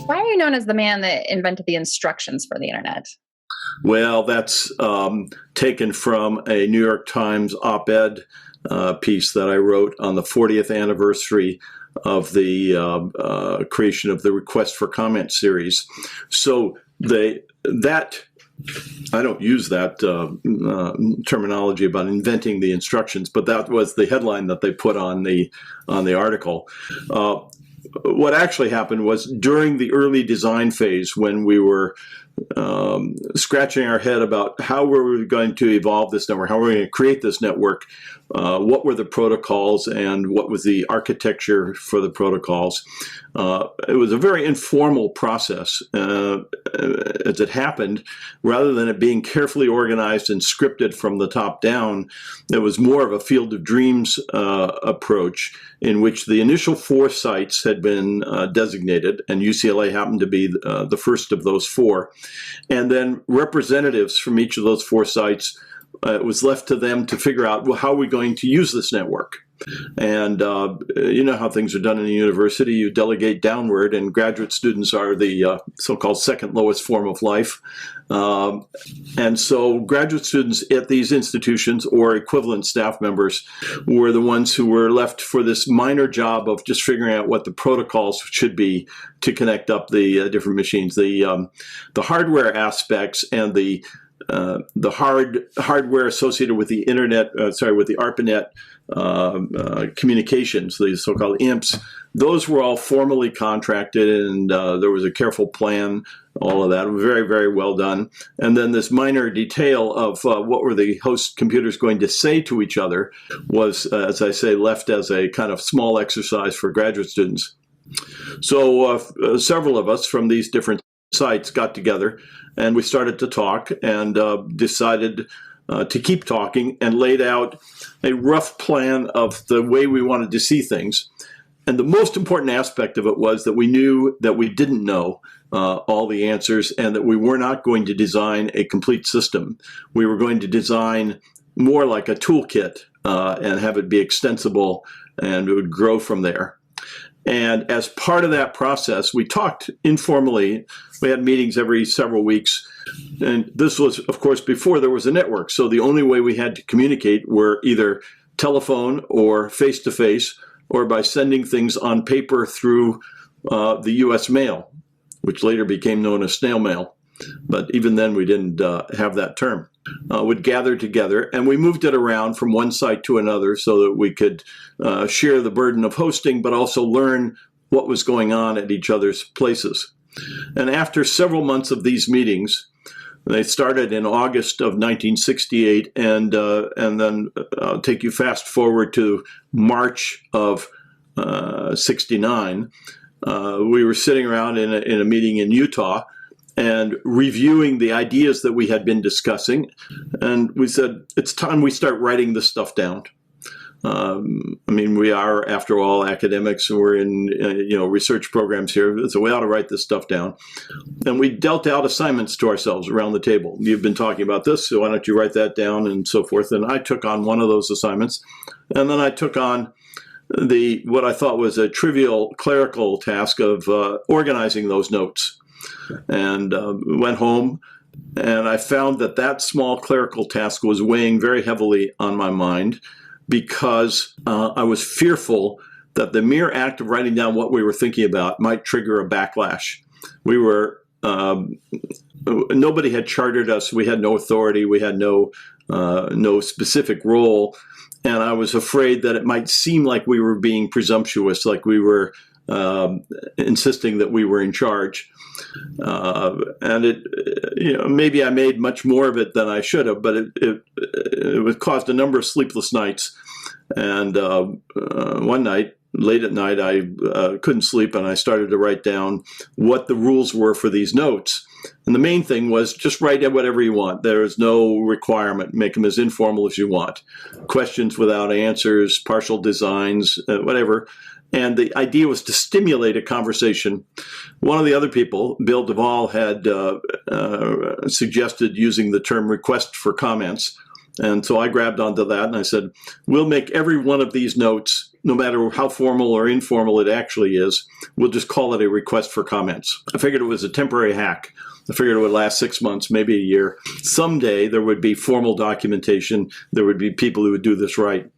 Why are you known as the man that invented the instructions for the internet? Well, that's taken from a New York Times op-ed piece that I wrote on the 40th anniversary of the creation of the Request for Comment series. So I don't use that terminology about inventing the instructions, but that was the headline that they put on the article. What actually happened was during the early design phase, when we were scratching our head about how were we going to evolve this network, how were we going to create this network, what were the protocols, and what was the architecture for the protocols. It was a very informal process. As it happened, rather than it being carefully organized and scripted from the top down, it was more of a field of dreams approach, in which the initial 4 sites had been designated, and UCLA happened to be the first of those 4. And then representatives from each of those 4 sites, it was left to them to figure out, well, how are we going to use this network? And you know how things are done in a university. You delegate downward, and graduate students are the so-called second lowest form of life. And so graduate students at these institutions, or equivalent staff members, were the ones who were left for this minor job of just figuring out what the protocols should be to connect up the different machines. The hardware aspects and the hardware associated with the internet, with the ARPANET communications, the so-called IMPs, those were all formally contracted, and there was a careful plan, all of that, very, very well done. And then this minor detail of what were the host computers going to say to each other was, as I say, left as a kind of small exercise for graduate students. So several of us from these different sites got together, and we started to talk, and decided to keep talking, and laid out a rough plan of the way we wanted to see things. And the most important aspect of it was that we knew that we didn't know all the answers, and that we were not going to design a complete system. We were going to design more like a toolkit and have it be extensible, and it would grow from there. And as part of that process, we talked informally. We had meetings every several weeks. And this was, of course, before there was a network. So the only way we had to communicate were either telephone or face-to-face, or by sending things on paper through the U.S. mail, which later became known as snail mail. But even then, we didn't have that term. Would gather together, and we moved it around from one site to another so that we could share the burden of hosting, but also learn what was going on at each other's places. And after several months of these meetings, they started in August of 1968, and then I'll take you fast forward to March of 69. We were sitting around in a meeting in Utah, and reviewing the ideas that we had been discussing. And we said, it's time we start writing this stuff down. I mean, we are, after all, academics, and we're in research programs here, so we ought to write this stuff down. And we dealt out assignments to ourselves around the table. You've been talking about this, so why don't you write that down, and so forth. And I took on one of those assignments. And then I took on what I thought was a trivial clerical task of organizing those notes. And went home, and I found that small clerical task was weighing very heavily on my mind, because I was fearful that the mere act of writing down what we were thinking about might trigger a backlash. We were nobody had chartered us. We had no authority. We had no specific role, and I was afraid that it might seem like we were being presumptuous, like we were insisting that we were in charge. And maybe I made much more of it than I should have, but it caused a number of sleepless nights. And one night, late at night, I couldn't sleep, and I started to write down what the rules were for these notes. And the main thing was just write whatever you want. There is no requirement. Make them as informal as you want. Questions without answers, partial designs, whatever. And the idea was to stimulate a conversation. One of the other people, Bill Duvall, had suggested using the term request for comments. And so I grabbed onto that, and I said, we'll make every one of these notes no matter how formal or informal it actually is, we'll just call it a request for comments. I figured it was a temporary hack. I figured it would last 6 months, maybe a year. Someday there would be formal documentation. There would be people who would do this right.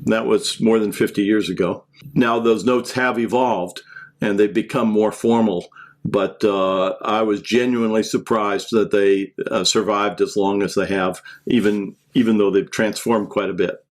That was more than 50 years ago. Now those notes have evolved and they've become more formal. But I was genuinely surprised that they survived as long as they have, even though they've transformed quite a bit.